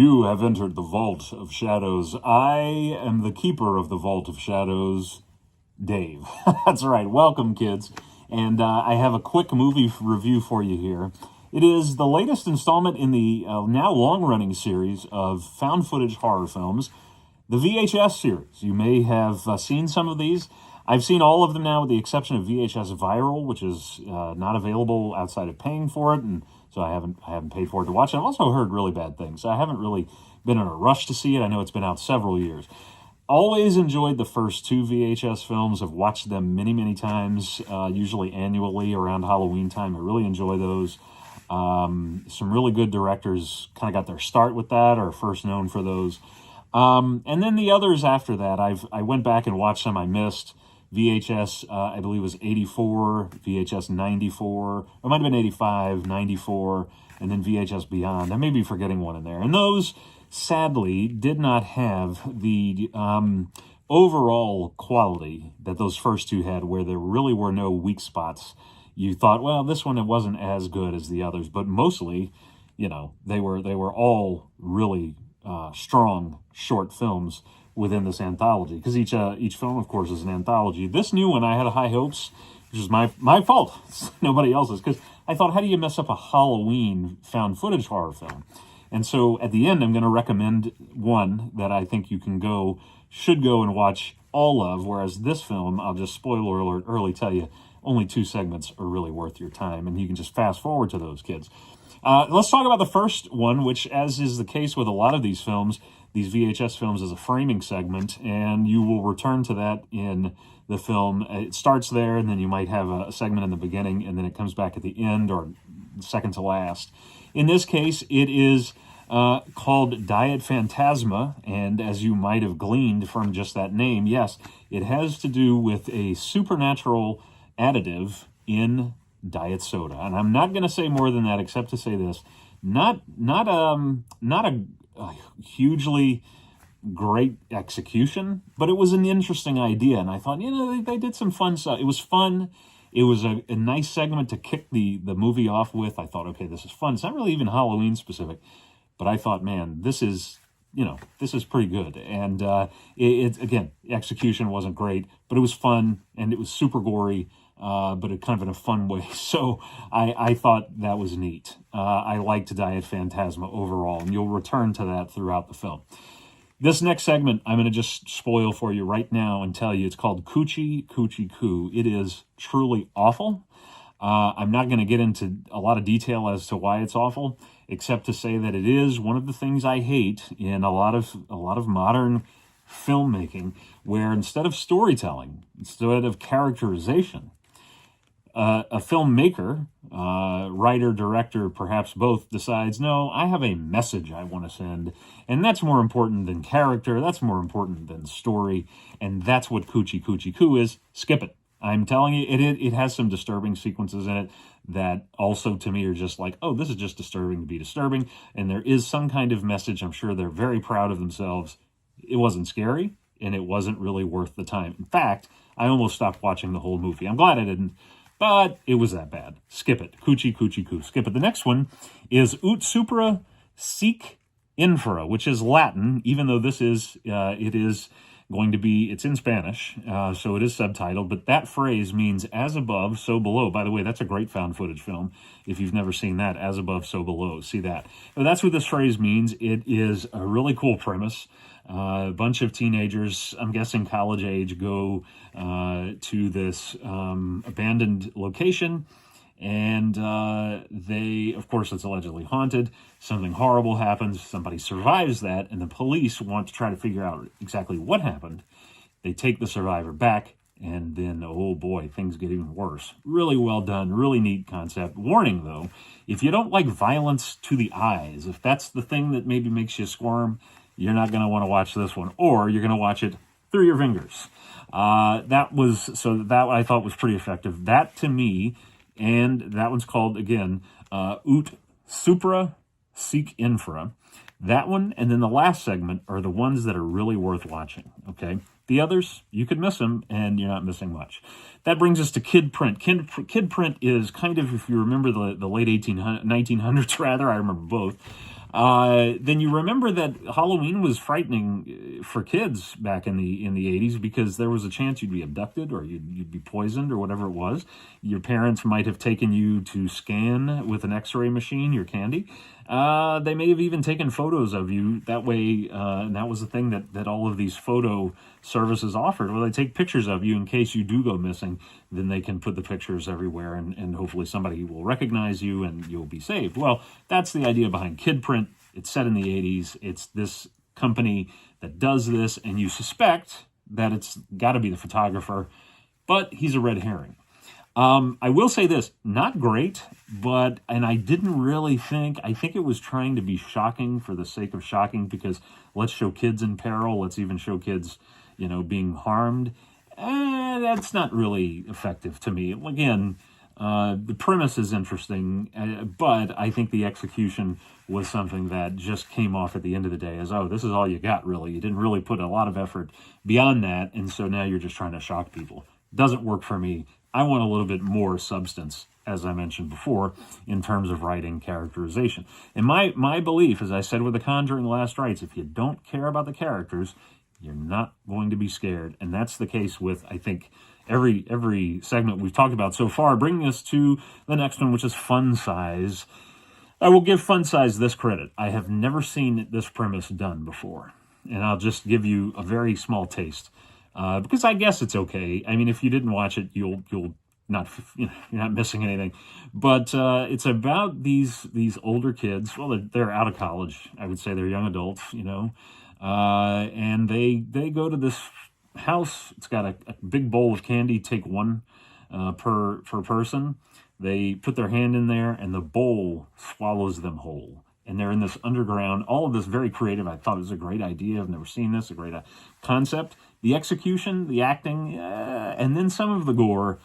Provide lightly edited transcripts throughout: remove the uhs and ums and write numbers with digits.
You have entered the Vault of Shadows. I am the keeper of the Vault of Shadows, Dave. That's right. Welcome, kids. And I have a quick movie review for you here. It is the latest installment in the now long-running series of found footage horror films, the VHS series. You may have seen some of these. I've seen all of them now with the exception of VHS Viral, which is not available outside of paying for it, and so I haven't paid for it to watch it. I've also heard really bad things. I haven't really been in a rush to see it. I know it's been out several years. Always enjoyed the first two VHS films. I've watched them many, many times, usually annually around Halloween time. I really enjoy those. Some really good directors kind of got their start with that, or first known for those. And then the others after that, I went back and watched some I missed. VHS, I believe, was 84, VHS 94, it might have been 85, 94, and then VHS Beyond. I may be forgetting one in there. And those, sadly, did not have the overall quality that those first two had, where there really were no weak spots. You thought, well, this one, it wasn't as good as the others, but mostly, you know, they were all really strong short films within this anthology, because each film, of course, is an anthology. This new one, I had high hopes, which is my fault. It's nobody else's, because I thought, how do you mess up a Halloween found footage horror film? And so at the end, I'm going to recommend one that I think you should go and watch all of, whereas this film, I'll just spoiler alert early tell you, only 2 segments are really worth your time, and you can just fast forward to those, kids. Let's talk about the first one, which, as is the case with a lot of these films, these VHS films, is a framing segment, and you will return to that in the film. It starts there, and then you might have a segment in the beginning, and then it comes back at the end or second to last. In this case, it is called Diet Phantasma, and as you might have gleaned from just that name, yes, it has to do with a supernatural additive in diet soda. And I'm not going to say more than that, except to say this: not a hugely great execution, but it was an interesting idea, and I thought, they did some fun stuff. It was fun. It was a nice segment to kick the movie off with. I thought, okay, this is fun. It's not really even Halloween specific, but I thought, man, this is pretty good. And again, execution wasn't great, but it was fun, and it was super gory, but it kind of in a fun way. So I thought that was neat. I liked Diet Phantasma overall, and you'll return to that throughout the film. This next segment, I'm going to just spoil for you right now and tell you it's called Coochie Coochie Coo. It is truly awful. I'm not going to get into a lot of detail as to why it's awful, except to say that it is one of the things I hate in a lot of modern filmmaking, where instead of storytelling, instead of characterization, a filmmaker, writer, director, perhaps both, decides, no, I have a message I want to send, and that's more important than character, that's more important than story, and that's what Coochie Coochie Coo is. Skip it. I'm telling you, it has some disturbing sequences in it that also to me are just like, oh, this is just disturbing to be disturbing, and there is some kind of message. I'm sure they're very proud of themselves. It wasn't scary, and it wasn't really worth the time. In fact, I almost stopped watching the whole movie. I'm glad I didn't, but it was that bad. Skip it. Coochie Coochie Coo. Skip it. The next one is Ut Supra Sic Infra, which is Latin, even though this is, it's in Spanish, so it is subtitled, but that phrase means as above, so below. By the way, that's a great found footage film. If you've never seen that, as above, so below, see that. But that's what this phrase means. It is a really cool premise. A bunch of teenagers, I'm guessing college age, go to this abandoned location, and they, of course, it's allegedly haunted. Something horrible happens. Somebody survives that, and the police want to try to figure out exactly what happened. They take the survivor back, and then, oh boy, things get even worse. Really well done, really neat concept. Warning, though, if you don't like violence to the eyes, if that's the thing that maybe makes you squirm, you're not going to want to watch this one, or you're going to watch it through your fingers. That I thought was pretty effective. That, to me, and that one's called, again, Ut Supra Sic Infra. That one, and then the last segment, are the ones that are really worth watching, okay? The others, you could miss them, and you're not missing much. That brings us to Kid Print. Kid Print is kind of, if you remember the late 1900s, rather, I remember both, then you remember that Halloween was frightening for kids back in the 80s because there was a chance you'd be abducted or you'd be poisoned or whatever it was. Your parents might have taken you to scan with an X-ray machine your candy. They may have even taken photos of you that way, and that was the thing that all of these photo services offered. Well, they take pictures of you in case you do go missing, then they can put the pictures everywhere, and hopefully somebody will recognize you and you'll be saved. Well, that's the idea behind KidPrint. It's set in the 80s. It's this company that does this, and you suspect that it's got to be the photographer, but he's a red herring. I will say this, not great, and I didn't really I think it was trying to be shocking for the sake of shocking because let's show kids in peril, let's even show kids, being harmed. That's not really effective to me. Again, the premise is interesting, but I think the execution was something that just came off at the end of the day as, oh, this is all you got, really. You didn't really put a lot of effort beyond that, and so now you're just trying to shock people. Doesn't work for me. I want a little bit more substance, as I mentioned before, in terms of writing characterization. And my belief, as I said with The Conjuring Last Rites, if you don't care about the characters, you're not going to be scared. And that's the case with, I think, every segment we've talked about so far, bringing us to the next one, which is Fun Size. I will give Fun Size this credit. I have never seen this premise done before. And I'll just give you a very small taste. Because I guess it's okay. I mean, if you didn't watch it, you'll not, you're not missing anything. But it's about these older kids. Well, they're out of college. I would say they're young adults, and they go to this house. It's got a big bowl of candy. Take one per person. They put their hand in there, and the bowl swallows them whole. And they're in this underground, all of this very creative. I thought it was a great idea. I've never seen this, a great concept. The execution, the acting, and then some of the gore,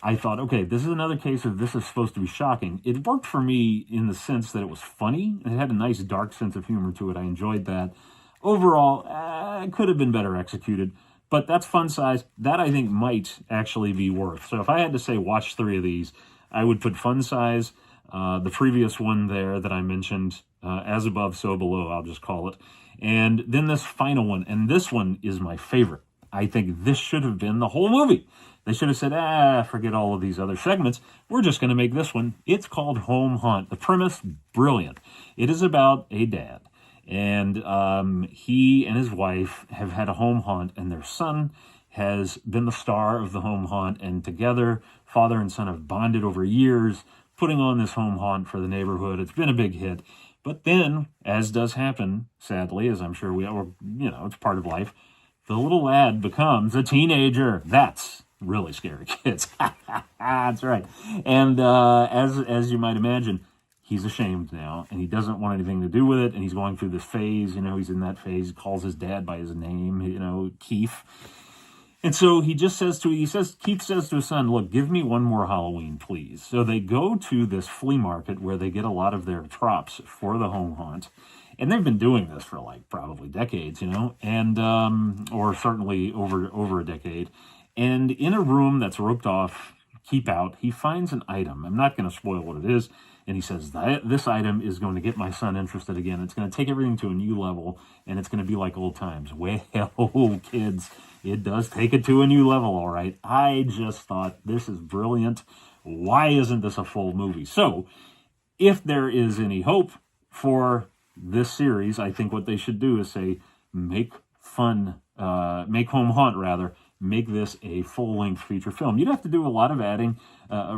I thought, okay, this is another case of this is supposed to be shocking. It worked for me in the sense that it was funny. It had a nice dark sense of humor to it. I enjoyed that. Overall, it could have been better executed, but that's Fun Size. That I think might actually be worth. So if I had to say watch 3 of these, I would put Fun Size, the previous one there that I mentioned, As Above, So Below, I'll just call it. And then this final one, and this one is my favorite. I think this should have been the whole movie. They should have said, forget all of these other segments. We're just going to make this one. It's called Home Haunt. The premise, brilliant. It is about a dad. And he and his wife have had a home haunt, and their son has been the star of the home haunt. And together, father and son have bonded over years, putting on this home haunt for the neighborhood. It's been a big hit. But then, as does happen, sadly, as I'm sure we all, it's part of life, the little lad becomes a teenager. That's really scary, kids. That's right. And as you might imagine, he's ashamed now, and he doesn't want anything to do with it, and he's going through this phase. He's in that phase. He calls his dad by his name, Keith. And so Keith says to his son, look, give me one more Halloween, please. So they go to this flea market where they get a lot of their props for the home haunt. And they've been doing this for probably decades, and or certainly over a decade. And in a room that's roped off, keep out, he finds an item. I'm not going to spoil what it is. And he says, this item is going to get my son interested again. It's going to take everything to a new level, and it's going to be like old times. Well, kids, it does take it to a new level, all right. I just thought, this is brilliant. Why isn't this a full movie? So, if there is any hope for this series, I think what they should do is say, make Home Haunt, rather, make this a full-length feature film. You'd have to do a lot of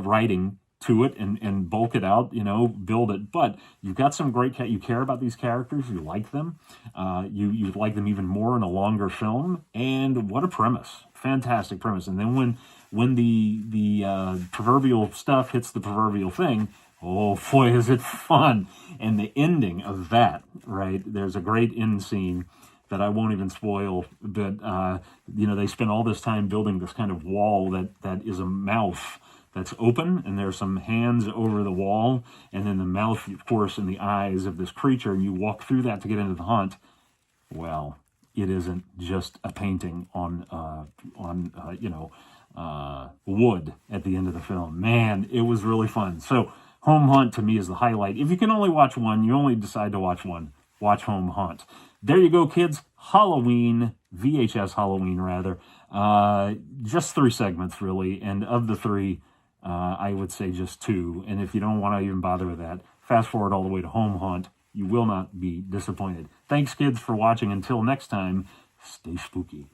writing to it and bulk it out, build it. But you've got some great, you care about these characters, you like them, you like them even more in a longer film. And what a premise. Fantastic premise. And then when the proverbial stuff hits the proverbial thing, oh boy, is it fun. And the ending of that, right? There's a great end scene that I won't even spoil, but, they spend all this time building this kind of wall that is a mouth that's open, and there's some hands over the wall, and then the mouth, of course, and the eyes of this creature, and you walk through that to get into the haunt. Well, it isn't just a painting on wood at the end of the film. Man, it was really fun. So, Home Hunt to me is the highlight. If you can only watch one, you only decide to watch one, watch Home Hunt. There you go, kids. Halloween, VHS Halloween, rather. Just 3 segments, really. And of the 3, I would say just 2. And if you don't want to even bother with that, fast forward all the way to Home Hunt. You will not be disappointed. Thanks, kids, for watching. Until next time, stay spooky.